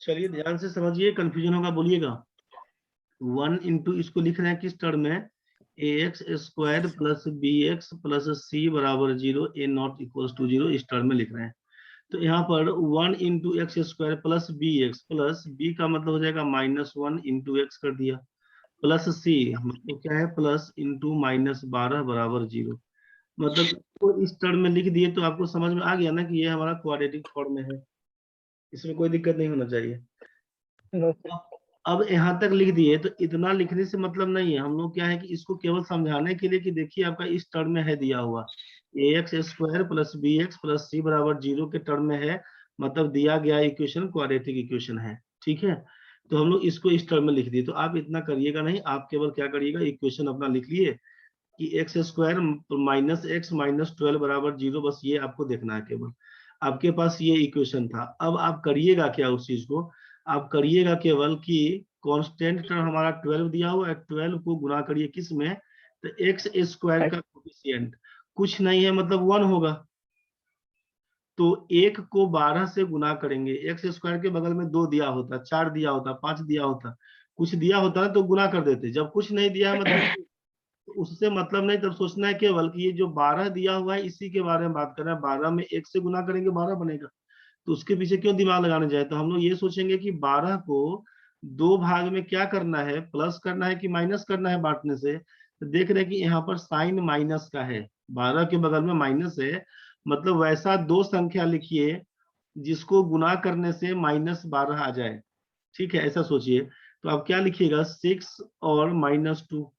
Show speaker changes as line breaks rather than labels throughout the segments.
चलिए ध्यान से समझिए, कंफ्यूजन होगा बोलिएगा। 1 इंटू इसको लिख रहे हैं किस टर्म में, a x square plus b x plus c बराबर 0, ए नॉट इक्वल टू 0, इस टर्म में लिख रहे हैं। तो यहाँ पर 1 into x square plus b का मतलब हो जाएगा -1 इंटू एक्स कर दिया, प्लस सी मतलब क्या है, प्लस इंटू -12 बराबर 0। मतलब तो इस टर्म में लिख दिए तो आपको समझ में आ गया ना कि ये हमारा क्वाड्रेटिक फॉर्म में है, इसमें कोई दिक्कत नहीं होना चाहिए। अब यहाँ तक लिख दिए तो इतना लिखने से मतलब नहीं है, हम लोग क्या है कि इसको केवल समझाने के लिए कि देखिए आपका इस टर्म में है दिया हुआ a x square plus b x plus c बराबर 0 के टर्म में है, मतलब दिया गया इक्वेशन क्वाड्रेटिक इक्वेशन है। ठीक है, तो हम लोग इसको इस टर्म में लिख दिए। तो आप इतना करिएगा नहीं, आप केवल क्या करिएगा, इक्वेशन अपना लिख लिए कि x square minus x minus 12 बराबर 0, बस ये आपको देखना है केवल। आपके पास ये इक्वेशन था। अब आप करिएगा क्या उस चीज को, आप करिएगा केवल कि कांस्टेंट टर्म हमारा 12 दिया हुआ है, 12 को गुना करिए किस में, तो एक्स स्क्वायर का कोफिशिएंट कुछ नहीं है मतलब 1 होगा, तो 1 को 12 से गुना करेंगे। एक्स स्क्वायर के बगल में 2 दिया होता, 4 दिया होता, 5 दिया होता, कुछ दिया होता ना तो गुना कर देते। जब कुछ नहीं दिया है मतलब तो उससे मतलब नहीं, तब सोचना है केवल कि ये जो 12 दिया हुआ है इसी के बारे में बात कर रहे हैं। 12 में 1 से गुना करेंगे 12 बनेगा, तो उसके पीछे क्यों दिमाग लगाने जाए। तो हम लोग ये सोचेंगे कि 12 को 2 भाग में क्या करना है, प्लस करना है कि माइनस करना है बांटने से। तो देख रहे हैं कि यहाँ पर साइन माइनस का है, 12 के बगल में माइनस है, मतलब वैसा दो संख्या लिखिए जिसको गुना करने से -12 आ जाए। ठीक है, ऐसा सोचिए। तो आप क्या लिखिएगा, 6 और -2,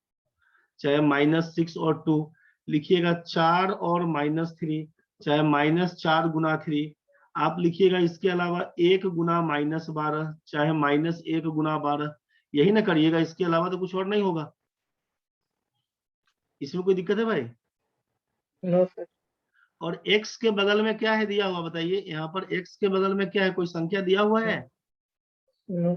चाहे -6 और 2 लिखिएगा, 4 और -3, चाहे -4 गुना 3 आप लिखिएगा। इसके अलावा 1 गुना -12, चाहे -1 गुना 12, यही ना करिएगा, इसके अलावा तो कुछ और नहीं होगा। इसमें कोई दिक्कत है भाई?
No sir.
और x के बगल में क्या है दिया हुआ बताइए, यहाँ पर x के बगल में क्या है, कोई संख्या दिया हुआ है?
नो।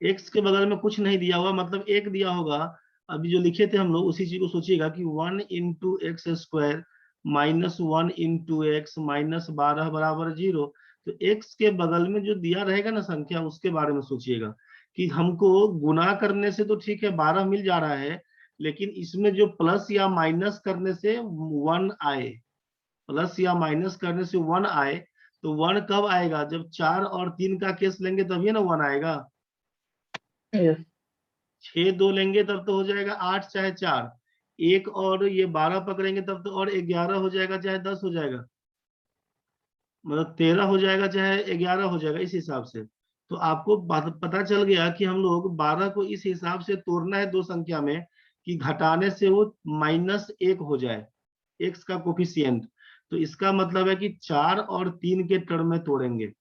x के बगल में कुछ नहीं दिया हुआ, मतलब 1 दिया होगा। अभी जो लिखे थे हम लोग उसी चीज को सोचिएगा कि 1 into x square -1 into x -12 बराबर 0। तो x के बगल में जो दिया रहेगा ना संख्या, उसके बारे में सोचिएगा कि हमको गुना करने से तो ठीक है 12 मिल जा रहा है, लेकिन इसमें जो प्लस या माइनस करने से 1 आए, प्लस या माइनस करने से 1 आए, तो 1 कब आएगा, जब 4 और 3 का केस लेंगे तभी ना 1 आएगा।
यस।
6 2 लेंगे तब तो हो जाएगा 8 चाहे 4, एक और ये 12 पकड़ेंगे तब तो और 11 हो जाएगा चाहे 10 हो जाएगा, मतलब 13 हो जाएगा चाहे 11 हो जाएगा, इस हिसाब से। तो आपको पता चल गया कि हम लोग 12 को इस हिसाब से तोड़ना है दो संख्या में कि घटाने से वो -1 हो जाए, एक्स का कोफिशिएंट। तो इसका मतलब है कि 4 और 3 के टर्म में तोड़ेंगे।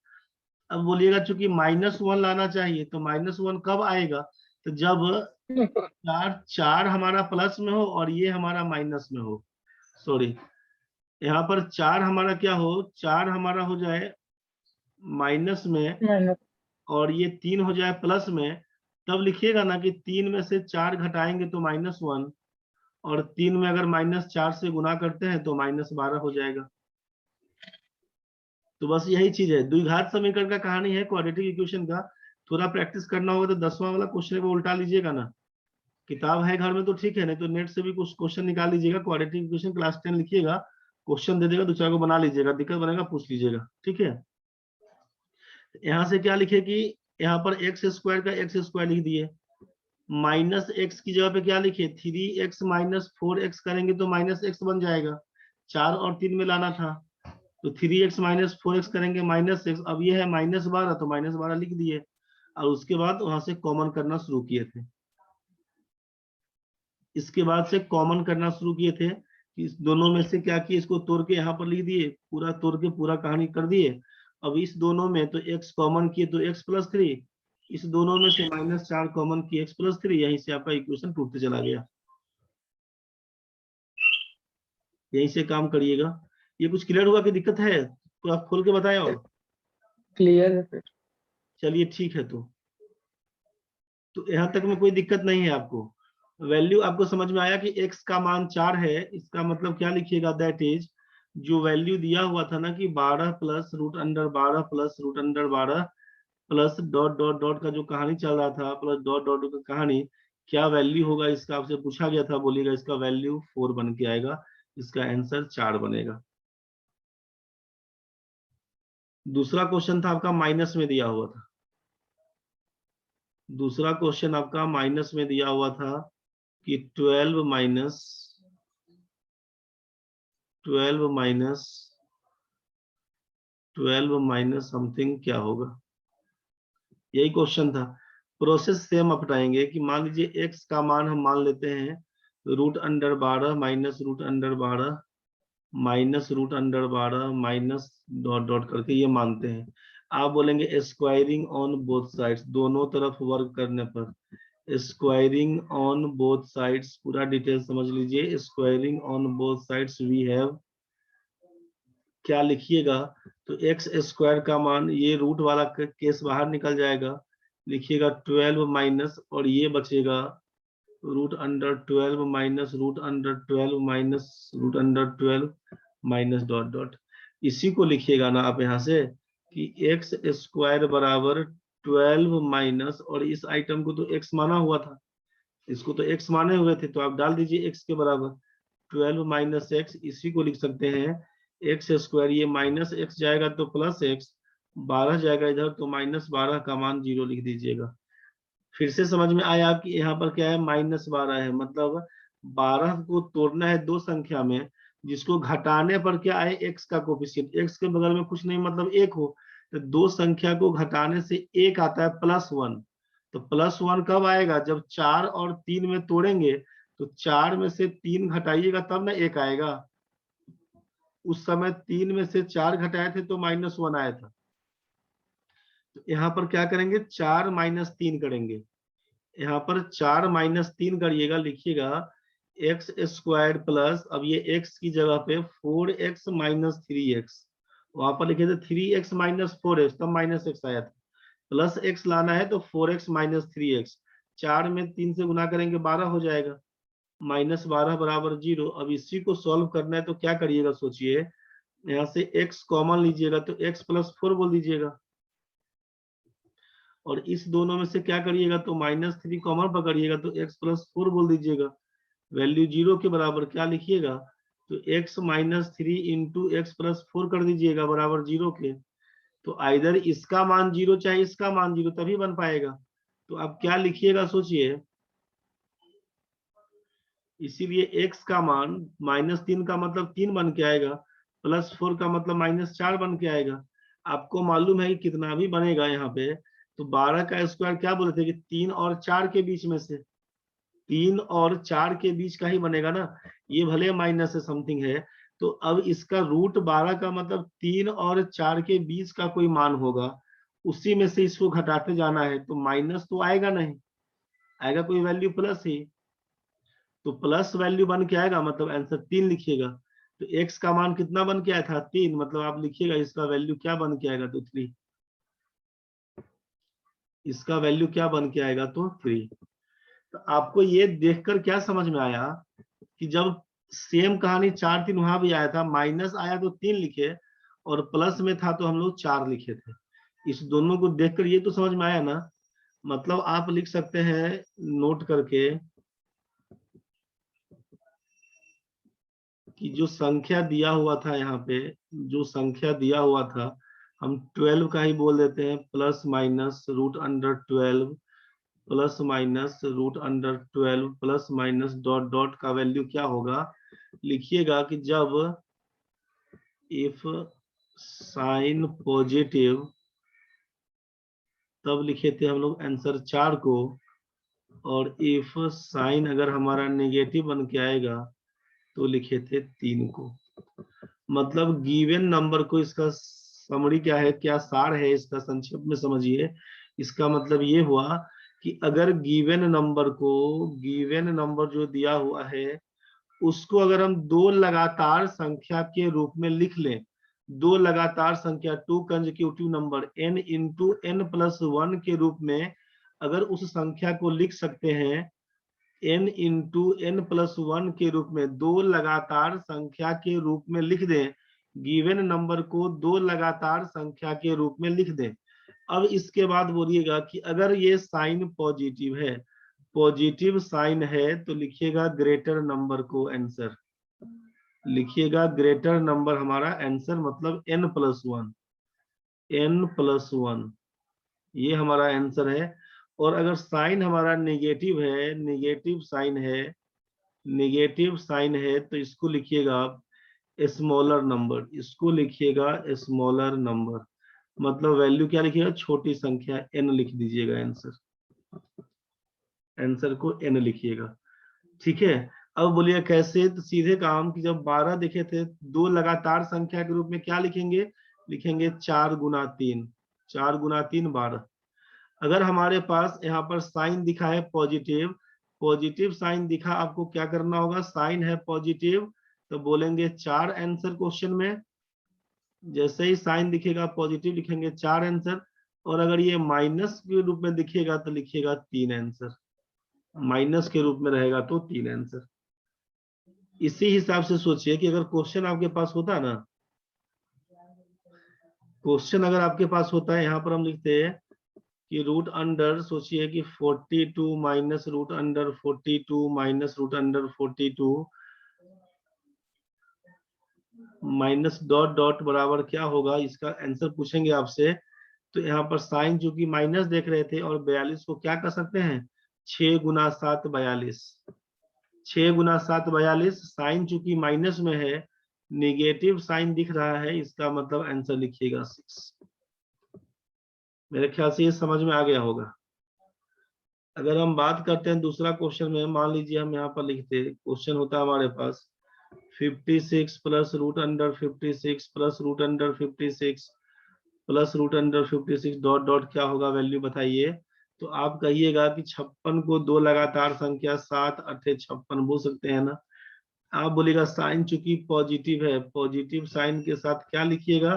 अब बोलिएगा चूंकि -1 लाना चाहिए, तो -1 कब आएगा, तो जब 4 हमारा प्लस में हो और ये हमारा माइनस में हो, सॉरी, यहाँ पर 4 हमारा क्या हो, 4 हमारा हो जाए माइनस में
माइनस।
और ये 3 हो जाए प्लस में, तब लिखिएगा ना कि 3 में से 4 घटाएंगे तो -1, और 3 में अगर -4 से गुना करते हैं तो -12 हो जाएगा। तो बस यही चीज है, द्विघात समीकरण का कहानी है क्वाड्रेटिक इक्वेशन का। थोड़ा प्रैक्टिस करना होगा तो 10वां वाला क्वेश्चन को उल्टा लीजिएगा ना, किताब है घर में तो ठीक है, नहीं तो नेट से भी कुछ क्वेश्चन निकाल लीजिएगा। क्वाड्रेटिक इक्वेशन क्लास 10 लिखिएगा, क्वेश्चन दे देगा, दो चार को बना लीजिएगा, दिक्कत बनेगा पूछ लीजिएगा। ठीक है, यहाँ से क्या लिखे कि यहाँ पर एक्स स्क्वायर का एक्स स्क्वायर लिख दिए, माइनस एक्स की जगह पे क्या लिखे, 3x माइनस 4x करेंगे तो -x बन जाएगा, 4 और 3 में लाना था, तो 3x माइनस 4x करेंगे -x। अब ये है -12, तो -12 लिख दिए, और उसके बाद वहां से कॉमन करना शुरू किए थे। इसके बाद से कॉमन करना शुरू किए थे कि इस दोनों में से क्या किए, इसको तोड़ के यहाँ पर लिख दिए, पूरा तोड़ के पूरा कहानी कर दिए। अब इस दोनों में तो x कॉमन किए तो x+3, इस दोनों में से -4 कॉमन किए x+3, यहीं से आपका इक्वेशन टूटते चला गया। यहीं से काम करिएगा। ये कुछ क्लियर हुआ कि दिक्कत है, तो आप खोल के बताएं। और
क्लियर है सर।
चलिए ठीक है, तो यहाँ तक में कोई दिक्कत नहीं है आपको। वैल्यू आपको समझ में आया कि x का मान 4 है, इसका मतलब क्या लिखिएगा, दैट इज जो वैल्यू दिया हुआ था ना कि 12 plus root under 12 plus root under 12, plus dot dot dot का जो कहानी चल रहा था, प्लस डॉट डॉट का कहानी, क्या वैल्यू होगा इसका आपसे पूछा गया था, बोलिएगा इसका वैल्यू 4 बन के आएगा, इसका आंसर 4 बनेगा। दूसरा क्वेश्चन था आपका माइनस में दिया हुआ था, दूसरा क्वेश्चन आपका माइनस में दिया हुआ था कि 12 माइनस 12 माइनस समथिंग क्या होगा, यही क्वेश्चन था। प्रोसेस सेम अपनाएंगे कि मान लीजिए एक्स का मान हम मान लेते हैं √12 minus √12 minus √12 minus dot dot करके ये मानते हैं। आप बोलेंगे स्क्वायरिंग ऑन बोथ साइड्स, दोनों तरफ वर्क करने पर स्क्वायरिंग ऑन बोथ साइड्स, पूरा डिटेल समझ लीजिए। Squaring on both sides we have, क्या लिखिएगा तो एक्स स्क्वायर का मान, ये रूट वाला केस बाहर निकल जाएगा, लिखिएगा 12 माइनस और ये बचेगा √12 minus √12 minus √12 minus dot dot. इसी को लिखिएगा ना आप यहाँ से कि एक्स स्क्वायर बराबर 12 माइनस, और इस आइटम को तो एक्स माना हुआ था, इसको तो एक्स माने हुए थे, तो आप डाल दीजिए एक्स के बराबर 12 माइनस एक्स, इसी को लिख सकते हैं एक्स स्क्वायर, ये माइनस एक्स जाएगा तो प्लस एक्स, 12 जाएगा इधर तो -12 का मान 0 लिख दीजिएगा। फिर से समझ में आया कि यहाँ पर क्या है, -12 है, मतलब 12 को तोड़ना है दो संख्या में, जिसको घटाने पर क्या आए, एक्स का कोफिशिएंट, एक्स के बगल में कुछ नहीं मतलब एक हो, तो दो संख्या को घटाने से एक आता है +1। तो +1 कब आएगा, जब 4 और 3 में तोड़ेंगे, तो 4 में से 3 घटाइएगा तब ना एक आएगा। उस समय 3 में से 4 घटाए थे तो -1 आया था। तो यहाँ पर क्या करेंगे, 4 - 3 करेंगे, यहाँ पर 4 - 3 करिएगा, लिखिएगा एक्स स्क्वायर प्लस, अब ये x की जगह पे 4x - 3x, वहां पर लिखे थे 3x - 4x, तब -x आया था, प्लस x लाना है तो 4x - 3x, 4 में 3 से गुना करेंगे 12 हो जाएगा, -12 बराबर 0। अब इसी को सॉल्व करना है तो क्या करिएगा सोचिए, यहाँ से x कॉमन लीजिएगा तो x + 4 बोल दीजिएगा, और इस दोनों में से क्या करिएगा तो -3 कॉमन पकड़िएगा तो x + 4 बोल दीजिएगा, वैल्यू 0 के बराबर क्या लिखिएगा तो x - 3 इंटू एक्स + 4 कर दीजिएगा बराबर 0 के। तो आइदर इसका मान 0 चाहे इसका मान 0 तभी बन पाएगा। तो अब क्या लिखिएगा सोचिए, इसीलिए x का मान -3 का मतलब 3 बन के आएगा, +4 का मतलब -4 बन के आएगा। आपको मालूम है कि कितना भी बनेगा यहाँ पे, तो 12 का स्क्वायर क्या बोले थे कि 3 और 4 के बीच में से, 3 और 4 के बीच का ही बनेगा ना, ये भले माइनस से समथिंग है, तो अब इसका √12 का मतलब 3 और 4 के बीच का कोई मान होगा, उसी में से इसको घटाते जाना है, तो माइनस तो आएगा नहीं, आएगा कोई वैल्यू प्लस ही, तो प्लस वैल्यू बन के आएगा, मतलब आंसर 3 लिखिएगा। तो x का मान कितना बन के आया था 3, मतलब आप लिखिएगा इसका वैल्यू क्या बन के आएगा तो 3, इसका वैल्यू क्या बन के आएगा तो 3। तो आपको ये देखकर क्या समझ में आया कि जब सेम कहानी 4 3 वहां भी आया था, माइनस आया तो 3 लिखे, और प्लस में था तो हम लोग 4 लिखे थे। इस दोनों को देखकर ये तो समझ में आया ना, मतलब आप लिख सकते हैं नोट करके कि जो संख्या दिया हुआ था यहाँ पे, जो संख्या दिया हुआ था, हम 12 का ही बोल देते हैं, plus minus √12 plus minus √12 plus minus dot dot का वैल्यू क्या होगा, लिखिएगा कि जब इफ साइन पॉजिटिव, तब लिखे थे हम लोग आंसर 4 को, और इफ साइन अगर हमारा नेगेटिव बन के आएगा तो लिखे थे 3 को। मतलब गिवन नंबर को, इसका समरी क्या है, क्या सार है इसका, संक्षेप में समझिए। इसका मतलब ये हुआ कि अगर गिवन नंबर को, गिवन नंबर जो दिया हुआ है उसको अगर हम दो लगातार संख्या के रूप में लिख लें, दो लगातार संख्या, 2 consecutive number n into n+1 के रूप में अगर उस संख्या को लिख सकते हैं, n इंटू n+1 के रूप में दो लगातार संख्या के रूप में लिख दें, गिवन नंबर को दो लगातार संख्या के रूप में लिख दें, अब इसके बाद बोलिएगा कि अगर ये साइन पॉजिटिव है, पॉजिटिव साइन है, तो लिखिएगा ग्रेटर नंबर को आंसर, लिखिएगा ग्रेटर नंबर हमारा आंसर मतलब n+1, n+1 ये हमारा आंसर है। और अगर साइन हमारा नेगेटिव है, नेगेटिव साइन है, नेगेटिव साइन है, तो इसको लिखिएगा आप स्मॉलर नंबर, इसको लिखिएगा स्मॉलर नंबर, मतलब वैल्यू क्या लिखिएगा, छोटी संख्या n लिख दीजिएगा आंसर, आंसर को n लिखिएगा। ठीक है, अब बोलिए कैसे, तो सीधे काम कि जब 12 देखे थे, दो लगातार संख्या के रूप में क्या लिखेंगे, लिखेंगे 4 गुना 3, 4 गुना 3 12। अगर हमारे पास यहाँ पर साइन दिखा है पॉजिटिव, पॉजिटिव साइन दिखा, आपको क्या करना होगा, साइन है पॉजिटिव तो बोलेंगे 4 आंसर क्वेश्चन में, जैसे ही साइन दिखेगा पॉजिटिव लिखेंगे 4 आंसर, और अगर ये माइनस के रूप में दिखेगा तो लिखिएगा 3 आंसर, माइनस के रूप में रहेगा तो 3 आंसर। इसी हिसाब से सोचिए कि अगर क्वेश्चन आपके पास होता ना, क्वेश्चन अगर आपके पास होता है, यहाँ पर हम लिखते हैं कि रूट अंडर, सोचिए कि 42 minus root under 42 minus root under 42 minus dot dot बराबर क्या होगा, इसका आंसर पूछेंगे आपसे। तो यहाँ पर साइन चूंकि माइनस देख रहे थे, और 42 को क्या कर सकते हैं, 6 गुना 7 42, 6 गुना 7 42, साइन चूंकि माइनस में है, निगेटिव साइन दिख रहा है, इसका मतलब आंसर लिखिएगा 6। मेरे ख्याल से ये समझ में आ गया होगा। अगर हम बात करते हैं दूसरा क्वेश्चन में, मान लीजिए हम यहाँ पर लिखते, क्वेश्चन होता है हमारे पास 56 plus root under 56 plus root under 56 plus root under 56 dot dot क्या होगा, वैल्यू बताइए। तो आप कहिएगा कि 56 को दो लगातार संख्या 7 8 56 बोल सकते हैं ना। आप बोलेगा साइन चूंकि पॉजिटिव है, पॉजिटिव साइन के साथ क्या लिखिएगा,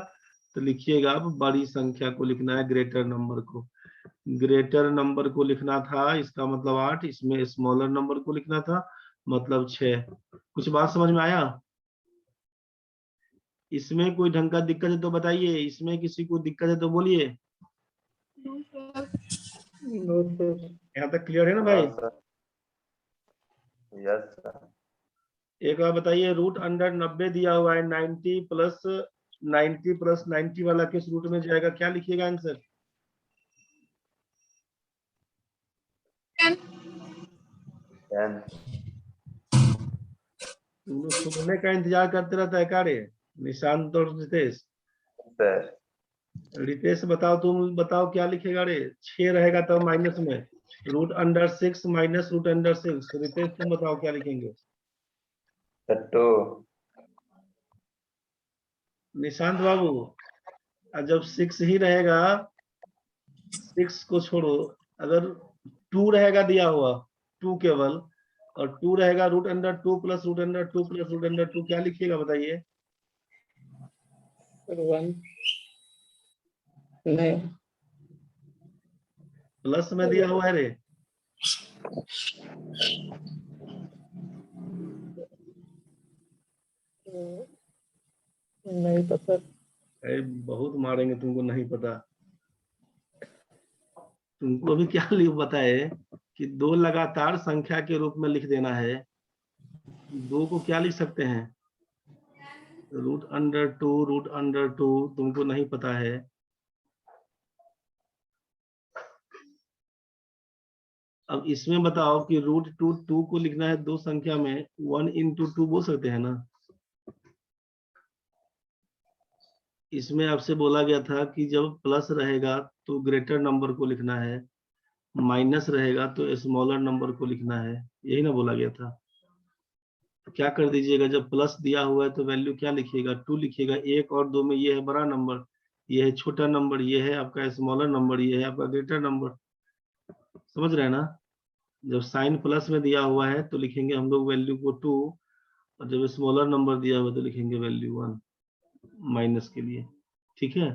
तो लिखिएगा आप बड़ी संख्या को लिखना है, ग्रेटर नंबर को, ग्रेटर नंबर को लिखना था, इसका मतलब 8, इसमें स्मॉलर नंबर को लिखना था, मतलब 6। कुछ बात समझ में आया? इसमें कोई ढंग का दिक्कत है तो बताइए, इसमें किसी को दिक्कत है तो बोलिए।
No sir.
यहाँ तक क्लियर है ना भाई?
Yes sir.
एक बार बताइए, रूट अंडर 90 दिया हुआ है, 90 प्लस 90 वाला किस रूट में जाएगा, क्या लिखिएगा आंसर?
10
तुम लोग सुनने का इंतजार करते रहता है का रे, निशांत और रितेश?
सर।
रितेश बताओ, तुम बताओ क्या लिखेगा रे, 6 रहेगा तब माइनस में, root under 6 minus root under 6, Ritesh तुम बताओ क्या लिखेंगे?
2
निशांत बाबू, जब 6 ही रहेगा, 6 को छोड़ो, अगर 2 रहेगा दिया हुआ, 2 केवल, और 2 रहेगा root under 2 plus root under 2 plus root under 2, क्या लिखिएगा बताइए?
1 नहीं,
प्लस में दिया हुआ है रे।
नहीं पता।
अरे बहुत मारेंगे तुमको, नहीं पता तुमको अभी क्या लिख बताए कि दो लगातार संख्या के रूप में लिख देना है। दो को क्या लिख सकते हैं, रूट अंडर टू, तुमको नहीं पता है। अब इसमें बताओ कि रूट 2 को लिखना है दो संख्या में, 1 × 2 बोल सकते हैं ना। इसमें आपसे बोला गया था कि जब प्लस रहेगा तो ग्रेटर नंबर को लिखना है, माइनस रहेगा तो स्मॉलर नंबर को लिखना है, यही ना बोला गया था। तो क्या कर दीजिएगा, जब प्लस दिया हुआ है तो वैल्यू क्या लिखिएगा, 2 लिखिएगा। 1 और 2 में ये है बड़ा नंबर, ये है छोटा नंबर, ये है आपका स्मॉलर नंबर, ये है आपका ग्रेटर नंबर। समझ रहे हैं ना? जब साइन प्लस में दिया हुआ है तो लिखेंगे हम लोग वैल्यू को 2, और जब स्मॉलर नंबर दिया हुआ तो लिखेंगे वैल्यू 1 माइनस के लिए। ठीक है,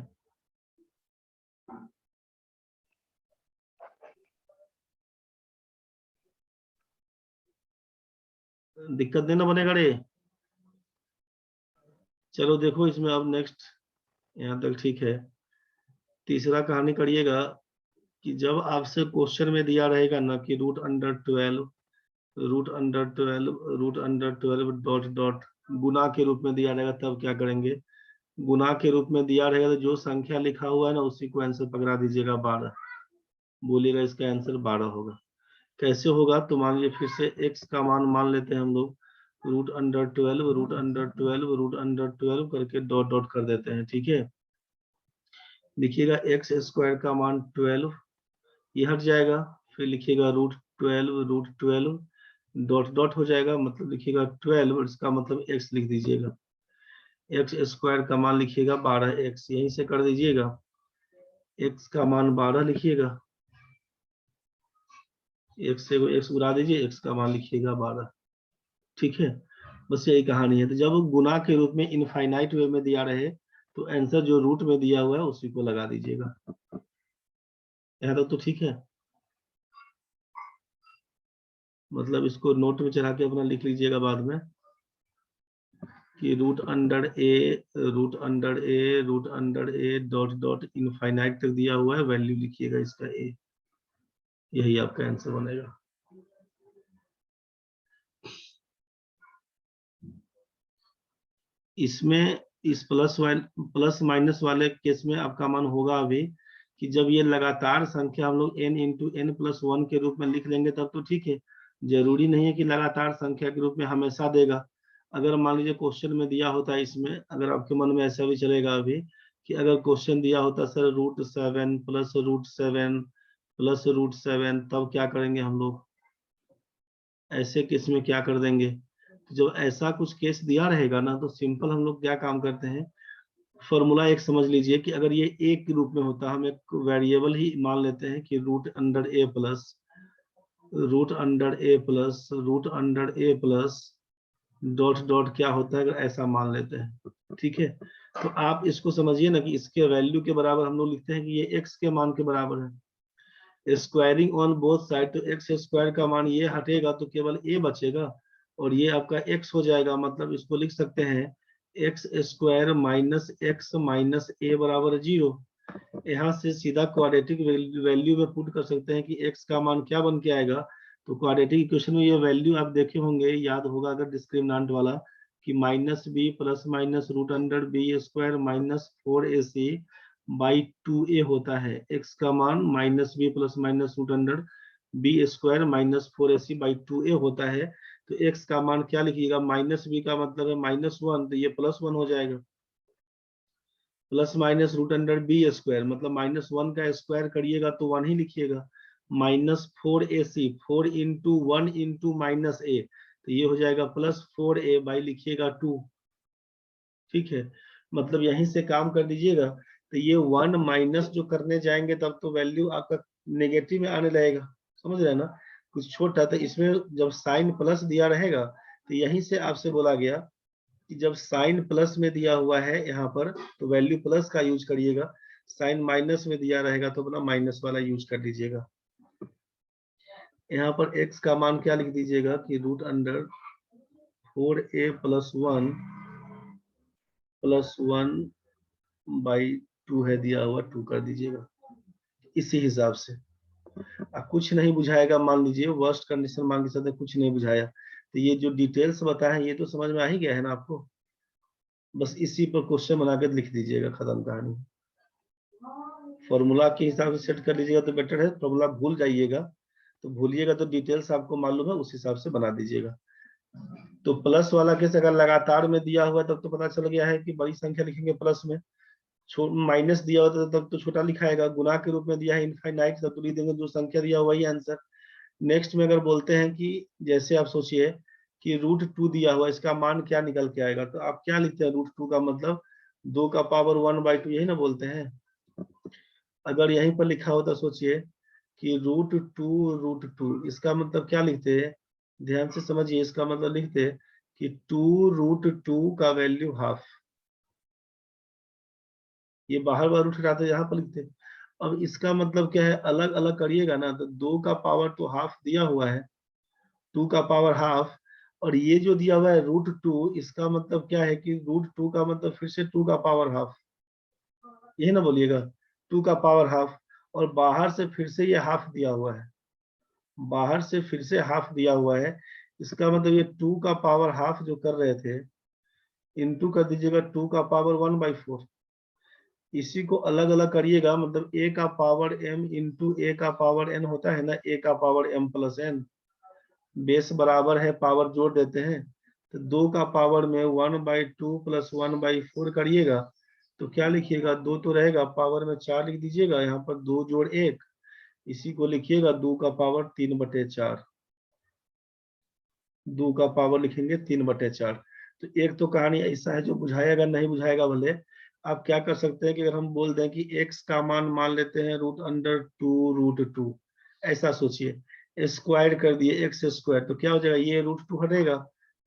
दिक्कत देना बनेगा रे। चलो देखो इसमें अब नेक्स्ट, यहाँ तक ठीक है। तीसरा कहानी करिएगा कि जब आपसे क्वेश्चन में दिया रहेगा ना कि √12 √12 डॉट डॉट गुना के रूप में दिया रहेगा, तब क्या करेंगे? गुना के रूप में दिया रहेगा तो जो संख्या लिखा हुआ है ना उसी को आंसर पकड़ा दीजिएगा 12। बोलिएगा इसका आंसर 12 होगा। कैसे होगा? तो मान लीजिए फिर से x का मान लेते हैं हम लोग √12 करके डॉट डॉट कर देते हैं। ठीक है, लिखिएगा x² का मान 12, ये हट जाएगा, फिर लिखिएगा √12 डॉट डॉट हो जाएगा, मतलब लिखिएगा 12, इसका मतलब x लिख दीजिएगा। x² का मान लिखिएगा 12x, यहीं से कर दीजिएगा। x का मान 12 लिखिएगा, x से x उड़ा दीजिए, x का मान लिखिएगा 12। ठीक है, बस यही कहानी है। तो जब गुना के रूप में इनफाइनाइट वे में दिया रहे तो आंसर जो रूट में दिया हुआ है उसी को लगा दीजिएगा। यहाँ तक तो ठीक है, मतलब इसको नोट में चढ़ा के अपना लिख लीजिएगा बाद में कि √a डॉट डॉट इनफाइनाइट तक दिया हुआ है, वैल्यू लिखिएगा इसका a, यही आपका आंसर बनेगा। इसमें इस प्लस माइनस वाले केस में आपका मान होगा अभी कि जब ये लगातार संख्या हम लोग n इंटू n+1 के रूप में लिख लेंगे तब तो ठीक है। जरूरी नहीं है कि लगातार संख्या के रूप में हमेशा देगा। अगर मान लीजिए क्वेश्चन में दिया होता है, इसमें अगर आपके मन में ऐसा भी चलेगा अभी कि अगर क्वेश्चन दिया होता सर √7 प्लस √7 प्लस √7, तब क्या करेंगे हम लोग? ऐसे केस में क्या कर देंगे? तो जब ऐसा कुछ केस दिया रहेगा ना तो सिंपल हम लोग क्या काम करते हैं, फॉर्मूला एक समझ लीजिए कि अगर ये a के रूप में होता, हम एक वेरिएबल ही मान लेते हैं कि √a प्लस डॉट डॉट क्या होता है, अगर ऐसा मान लेते हैं। ठीक है, तो आप इसको समझिए ना कि इसके वैल्यू के बराबर हम लोग लिखते हैं कि ये x के मान के बराबर है। स्क्वायरिंग ऑन बोथ साइड, तो x² का मान ये हटेगा तो केवल a बचेगा और ये आपका x हो जाएगा। मतलब इसको लिख सकते हैं x² minus x minus a बराबर 0। यहाँ से सीधा क्वाड्रेटिक वैल्यू में पुट कर सकते हैं कि x का मान क्या बन के आएगा। तो क्वाड्रेटिक इक्वेशन में ये वैल्यू आप देखे होंगे, याद होगा अगर डिस्क्रिमिनेंट वाला, कि -b plus minus √b² minus 4ac by 2a होता है। x का मान -b plus minus √b² minus 4ac by 2a होता है। तो x का मान क्या लिखिएगा? -b का मतलब है -1, तो ये +1 हो जाएगा। प्लस माइनस √b² मतलब -1 का स्क्वायर करिएगा तो 1 ही लिखिएगा। -4ac, 4 इंटू 1 इंटू -a, तो ये हो जाएगा +4a बाई लिखिएगा 2। ठीक है, मतलब यहीं से काम कर दीजिएगा। तो ये 1 माइनस जो करने जाएंगे तब तो वैल्यू आपका नेगेटिव में आने लगेगा, समझ रहे हैं ना? कुछ छोटा, तो इसमें जब साइन प्लस दिया रहेगा तो यहीं से आपसे बोला गया कि जब साइन प्लस में दिया हुआ है यहाँ पर तो वैल्यू प्लस का यूज करिएगा, साइन माइनस में दिया रहेगा तो अपना माइनस वाला यूज कर दीजिएगा। यहाँ पर x का मान क्या लिख दीजिएगा कि √4a प्लस 1 बाई 2 है दिया हुआ, 2 कर दीजिएगा इसी हिसाब से। कुछ नहीं बुझाएगा, मान लीजिए वर्स्ट कंडीशन मान के चलते कुछ नहीं बुझाया, तो ये जो डिटेल्स बताए ये तो समझ में आ ही गया है ना आपको? बस इसी पर क्वेश्चन बना के लिख दीजिएगा, खत्म कहानी। फॉर्मूला के हिसाब से सेट कर लीजिएगा तो बेटर है। फॉर्मूला भूल जाइएगा तो भूलिएगा, तो डिटेल्स आपको मालूम है उस हिसाब से बना दीजिएगा। तो प्लस वाला केस अगर लगातार में दिया हुआ तब तो पता चल गया है कि बड़ी संख्या लिखेंगे प्लस में, माइनस दिया होता तब तो छोटा लिखाएगा। गुना के रूप में दिया है इनफाइनाइट, तब तो लिख देंगे जो संख्या दिया हुआ ही आंसर। नेक्स्ट में अगर बोलते हैं कि जैसे आप सोचिए कि √2 दिया हुआ, इसका मान क्या निकल के आएगा, तो आप क्या लिखते हैं? √2 का मतलब 2 का पावर 1/2, यही ना बोलते हैं। अगर यहीं पर लिखा होता सोचिए कि √2, इसका मतलब क्या लिखते हैं? ध्यान से समझिए, इसका मतलब लिखते हैं कि 2√2 का वैल्यू हाफ। ये बाहर बार उठ रहा था, यहाँ पर लिखते। अब इसका मतलब क्या है? अलग अलग करिएगा ना तो 2 का पावर तो हाफ दिया हुआ है, 2 का पावर हाफ, और ये जो दिया हुआ है √2, इसका मतलब क्या है कि √2 का मतलब फिर से 2 का पावर हाफ, यही ना बोलिएगा। 2 का पावर हाफ, और बाहर से फिर से ये हाफ दिया हुआ है, बाहर से फिर से हाफ दिया हुआ है। इसका मतलब ये 2 का पावर हाफ जो कर रहे थे, इनटू कर दीजिएगा 2 का पावर 1/4। इसी को अलग अलग करिएगा, मतलब a का पावर m इंटू a का पावर n होता है ना, a का power m plus n, base बराबर है, पावर जोड़ देते हैं, तो 2 का पावर में 1/2 प्लस 1/4 करिएगा तो क्या लिखिएगा, 2 तो रहेगा, पावर में 4 लिख दीजिएगा, यहाँ पर 2 जोड़ 1, इसी को लिखिएगा 2 का पावर 3/4, 2 का पावर लिखेंगे 3/4। तो एक तो कहानी ऐसा है जो बुझाएगा नहीं बुझाएगा भले। आप क्या कर सकते हैं कि अगर हम बोल दें कि x का मान लेते हैं √2√2, ऐसा सोचिए, स्क्वायर कर दिए x स्क्वायर, तो क्या हो जाएगा, ये √2 हटेगा,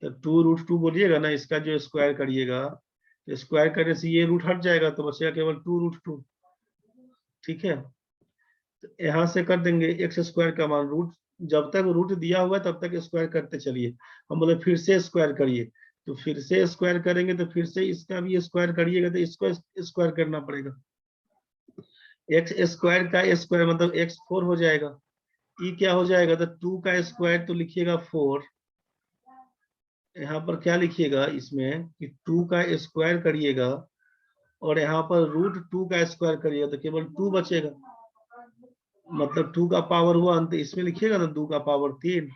तो 2√2 बोलिएगा ना, इसका जो स्क्वायर करिएगा तो स्क्वायर करने से ये रूट हट जाएगा, तो बचेगा केवल 2√2। ठीक है, तो यहाँ से कर देंगे x स्क्वायर का मान, रूट जब तक रूट दिया हुआ है तब तक स्क्वायर करते चलिए। हम बोले फिर से स्क्वायर करिए, तो फिर से स्क्वायर करेंगे तो फिर से इसका भी स्क्वायर करिएगा, तो इसको स्क्वायर करना पड़ेगा। x स्क्वायर का स्क्वायर मतलब x4 हो जाएगा, ई क्या हो जाएगा, तो 2 का स्क्वायर तो लिखिएगा 4, यहाँ पर क्या लिखिएगा इसमें कि 2 का स्क्वायर करिएगा और यहाँ पर √2 का स्क्वायर करिएगा तो केवल 2 बचेगा, मतलब 2 का पावर 1, तो इसमें लिखिएगा ना 2 का पावर 3,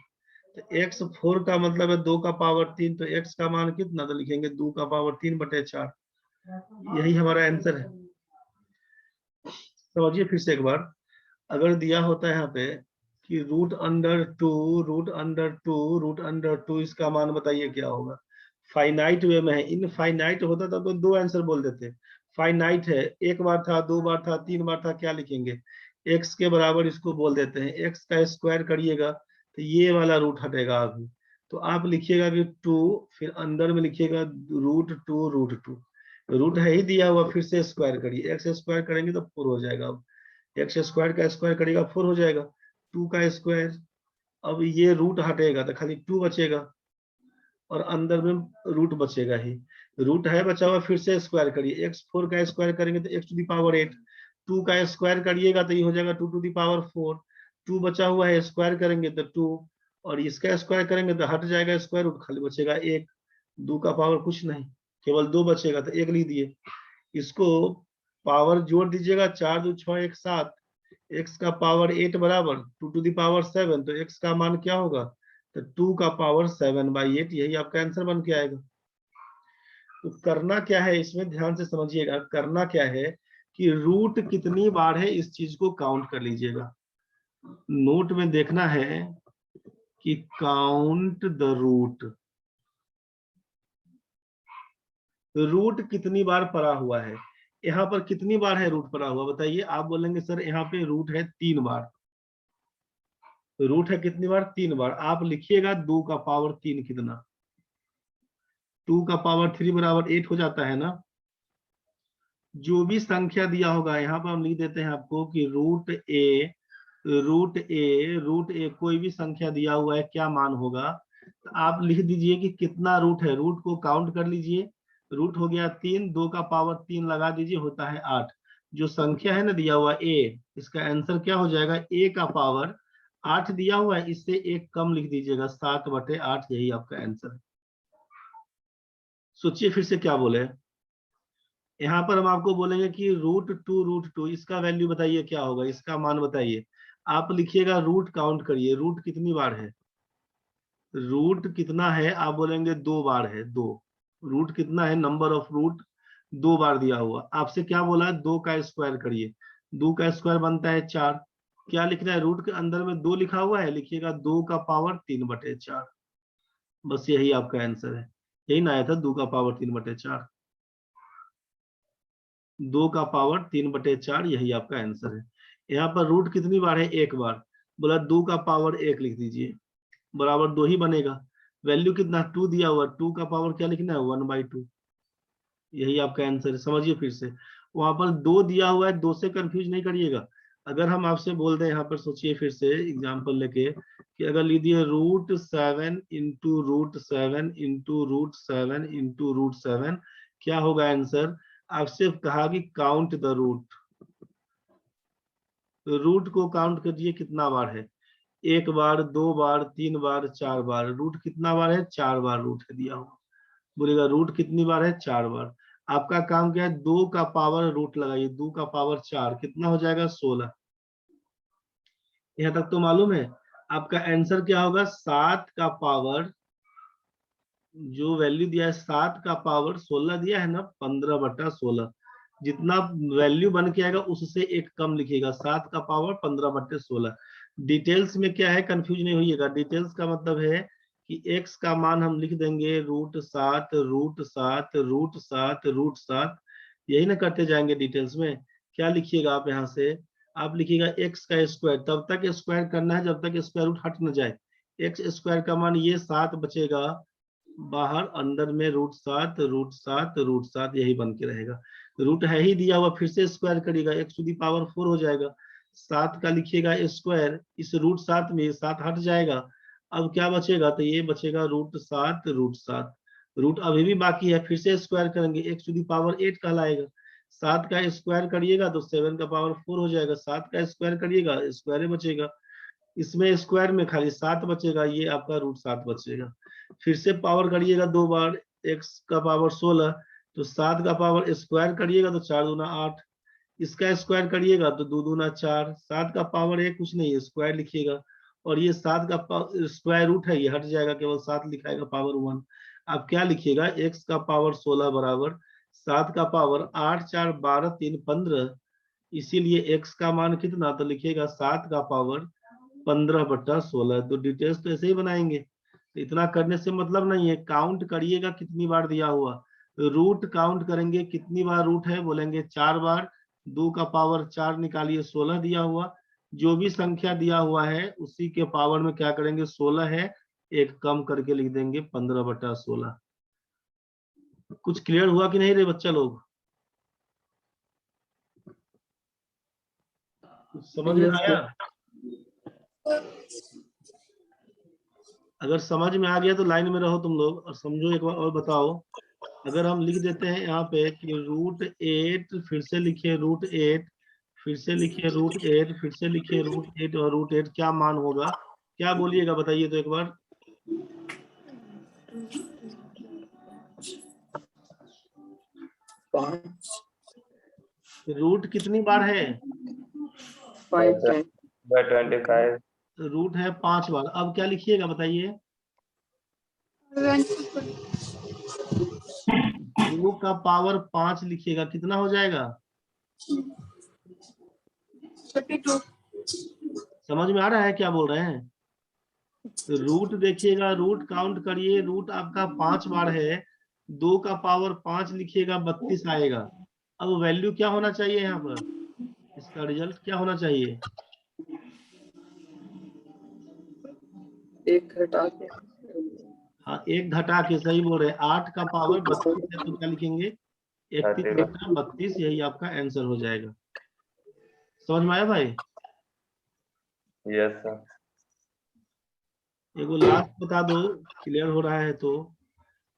तो x4 का मतलब है 2 का पावर 3, तो x का मान कितना, तो लिखेंगे 2 का पावर 3/4, यही हमारा आंसर है। समझिए फिर से एक बार, अगर दिया होता है यहाँ पे कि √2 इसका मान बताइए क्या होगा, फाइनाइट वे में है, इनफाइनाइट होता तब तो 2 आंसर बोल देते, फाइनाइट है, एक बार था, 2 बार था, 3 बार था, क्या लिखेंगे, x के बराबर इसको बोल देते हैं, x का स्क्वायर करिएगा तो ये वाला रूट हटेगा अभी, तो आप लिखिएगा कि 2, फिर अंदर में लिखिएगा √2 रूट है ही दिया हुआ, फिर से स्क्वायर करिए, x स्क्वायर करेंगे तो 4 हो जाएगा, अब x स्क्वायर का स्क्वायर करेगा 4 हो जाएगा, 2 का स्क्वायर, अब ये रूट हटेगा तो खाली 2 बचेगा और अंदर में रूट बचेगा ही, रूट है बचा हुआ, फिर से स्क्वायर करिए, x4 का स्क्वायर करेंगे तो x⁸8, 2 का स्क्वायर करिएगा तो ये हो जाएगा 2⁴, 2 बचा हुआ है, स्क्वायर करेंगे तो 2, और इसका स्क्वायर करेंगे तो हट जाएगा स्क्वायर रूट, खाली बचेगा 1, 2 का पावर कुछ नहीं, केवल 2 बचेगा तो 1 लिख दिए, इसको पावर जोड़ दीजिएगा, 4 2 6 1 7, x का पावर 8 बराबर 2⁷7, तो x का मान क्या होगा, तो 2 का पावर 7/8, यही आपका आंसर बन के आएगा। तो करना क्या है इसमें, ध्यान से समझिएगा, करना क्या है कि रूट कितनी बार है इस चीज को काउंट कर लीजिएगा, नोट में देखना है कि काउंट द रूट, रूट कितनी बार पड़ा हुआ है, यहाँ पर कितनी बार है रूट पड़ा हुआ बताइए, आप बोलेंगे सर यहाँ पे रूट है 3 बार, रूट है कितनी बार, 3 बार, आप लिखिएगा 2 का पावर 3 कितना, 2 का पावर 3 बराबर 8 हो जाता है ना। जो भी संख्या दिया होगा यहाँ पर हम लिख देते हैं आपको कि √a कोई भी संख्या दिया हुआ है क्या मान होगा, तो आप लिख दीजिए कि कितना रूट है, रूट को काउंट कर लीजिए, रूट हो गया 3, 2 का पावर 3 लगा दीजिए, होता है 8, जो संख्या है ना दिया हुआ a, इसका आंसर क्या हो जाएगा, a का पावर 8 दिया हुआ है, इससे एक कम लिख दीजिएगा, 7/8, यही आपका आंसर है। सोचिए फिर से क्या बोले, यहाँ पर हम आपको बोलेंगे कि √2 इसका वैल्यू बताइए क्या होगा, इसका मान बताइए, आप लिखिएगा रूट काउंट करिए, रूट कितनी बार है, रूट कितना है, आप बोलेंगे 2 बार है, 2, रूट कितना है, नंबर ऑफ रूट 2 बार दिया हुआ, आपसे क्या बोला है, 2 का स्क्वायर करिए, 2 का स्क्वायर बनता है 4, क्या लिखना है, रूट के अंदर में 2 लिखा हुआ है, लिखिएगा 2 का पावर 3/4, बस यही आपका आंसर है, यही ना आया था 2 का पावर 3/4, 2 का पावर 3/4, यही आपका आंसर है। यहाँ पर रूट कितनी बार है, 1 बार, बोला 2 का पावर 1 लिख दीजिए, बराबर 2 ही बनेगा, वैल्यू कितना 2 दिया हुआ, 2 का पावर क्या लिखना है, 1/2, यही आपका आंसर है। समझिए फिर से, वहां पर 2 दिया हुआ है, 2 से कंफ्यूज नहीं करिएगा, अगर हम आपसे बोल दें यहाँ पर, सोचिए फिर से एग्जाम्पल लेके कि अगर लीजिए √7 इंटू √7 इंटू √7 इंटू √7, क्या होगा आंसर, आपसे कहा कि काउंट द रूट, रूट को काउंट करिए कितना बार है, 1 बार, 2 बार, 3 बार, 4 बार। रूट कितना बार है, 4 बार रूट है दिया हुआ। बोलेगा रूट कितनी बार है, 4 बार। आपका काम क्या है, 2 का पावर रूट लगाइए, 2 का पावर 4 कितना हो जाएगा, 16। यहाँ तक तो मालूम है। आपका आंसर क्या होगा, 7 का पावर, जो वैल्यू दिया है 7 का पावर 16 दिया है ना, 15/16। जितना वैल्यू बन के आएगा उससे एक कम लिखिएगा, 7 का पावर 15/16। डिटेल्स में क्या है, कंफ्यूज नहीं होइएगा। डिटेल्स का मतलब है कि x का मान हम लिख देंगे √7, √7, √7, √7, यही ना करते जाएंगे। डिटेल्स में क्या लिखिएगा आप, यहाँ से आप लिखिएगा x का स्क्वायर, तब तक स्क्वायर करना है जब तक स्क्वायर रूट हट न जाए। x स्क्वायर का मान ये 7 बचेगा बाहर, अंदर में √7, √7, √7 यही बन के रहेगा। रूट है ही दिया हुआ, फिर से स्क्वायर करिएगा, x⁴ हो जाएगा। 7 का लिखिएगा स्क्वायर, इस √7 में 7 हट जाएगा। अब क्या बचेगा, तो ये बचेगा √7, √7। रूट अभी भी बाकी है, फिर से स्क्वायर करेंगे, x⁴ कहलाएगा। 7 का स्क्वायर करिएगा तो 7 का पावर 4 हो जाएगा। 7 का स्क्वायर करिएगा, स्क्वायर बचेगा। इसमें स्क्वायर में खाली 7 बचेगा, ये आपका √7 बचेगा। फिर से पावर करिएगा 2 बार, x का पावर 16, तो 7 का पावर स्क्वायर करिएगा तो 4 दूना 8, इसका स्क्वायर करिएगा तो 2 दूना 4। 7 का पावर है कुछ नहीं है, स्क्वायर लिखिएगा, और ये 7 का स्क्वायर रूट है, ये हट जाएगा, केवल 7 लिखाएगा पावर 1। अब क्या लिखिएगा, x का पावर 16 बराबर 7 का पावर 8, 4, 12, 3, 15। इसीलिए x का मान कितना, तो लिखिएगा 7 का पावर 15/16। तो डिटेल्स तो ऐसे ही बनाएंगे, तो इतना करने से मतलब नहीं है। काउंट करिएगा कितनी बार दिया हुआ, रूट काउंट करेंगे कितनी बार रूट है, बोलेंगे 4 बार। 2 का पावर 4 निकालिए, 16 दिया हुआ। जो भी संख्या दिया हुआ है उसी के पावर में क्या करेंगे, 16 है, एक कम करके लिख देंगे 15/16। कुछ क्लियर हुआ कि नहीं रे बच्चा लोग, कुछ समझ में
Yes,
आया?
sir.
अगर समझ में आ गया तो लाइन में रहो तुम लोग और समझो। एक बार और बताओ, अगर हम लिख देते हैं यहाँ पे कि √8, फिर से लिखिए √8, फिर से लिखिए √8, फिर से लिखिए √8 और √8, क्या मान होगा, क्या बोलिएगा बताइए तो एक बार।
5
रूट कितनी बार है,
5 times.
25.
रूट है 5 बार। अब क्या लिखिएगा बताइए, 2 का पावर 5 लिखिएगा, कितना हो जाएगा,
32.
समझ में आ रहा है क्या बोल रहे हैं? रूट देखिएगा, रूट काउंट करिए, रूट आपका 5 बार है, 2 का पावर 5 लिखिएगा, 32 आएगा। अब वैल्यू क्या होना चाहिए यहाँ पर, इसका रिजल्ट क्या होना चाहिए,
1 घटा के।
हाँ 1 घटा के, सही बोल रहे हैं। 8 का पावर 32 है तो क्या लिखेंगे, 31/32, यही आपका आंसर हो जाएगा। समझ में आया भाई?
Yes, sir.
एगो लास्ट बता दो, क्लियर हो रहा है तो।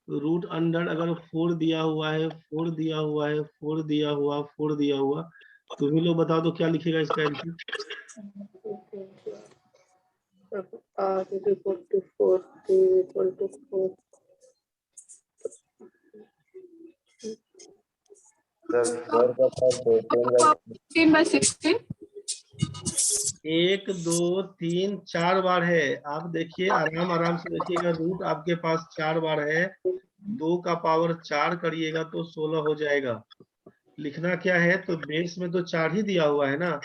रूट अंडर अगर 4 दिया हुआ है, 4 दिया हुआ है, 4 दिया हुआ, 4 दिया हुआ, तुम ही लोग बताओ तो क्या लिखेगा इसका answer.
R is equal to 4, T is equal to 4.
Sir, 4 का पावर
15/16.
1, 2, 3, 4 बार है। आप देखिए, आराम आराम से देखिएगा, रूट आपके पास 4 बार है, 2 का पावर 4 करिएगा तो 16 हो जाएगा। लिखना क्या है, तो बेस में तो 4 ही दिया हुआ है ना,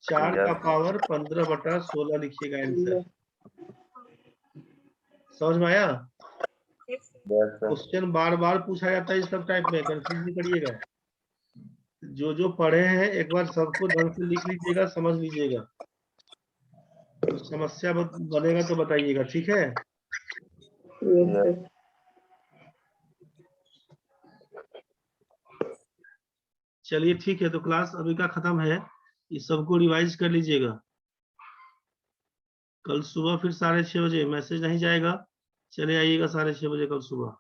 4 का पावर 15/16 लिखिएगा आंसर। समझ में आया?
Yes, sir.
क्वेश्चन बार बार पूछा जाता है इस सब टाइप में, कंफ्यूज नहीं करिएगा। जो जो पढ़े हैं एक बार सबको ढंग से लिख लीजिएगा, समझ लीजिएगा, तो समस्या बनेगा तो बताइएगा, ठीक है?
Yes, sir.
चलिए ठीक है, तो क्लास अभी का खत्म है, इस सबको रिवाइज कर लीजिएगा। कल सुबह फिर 6:30 बजे मैसेज नहीं जाएगा, चले आइएगा 6:30 बजे कल सुबह।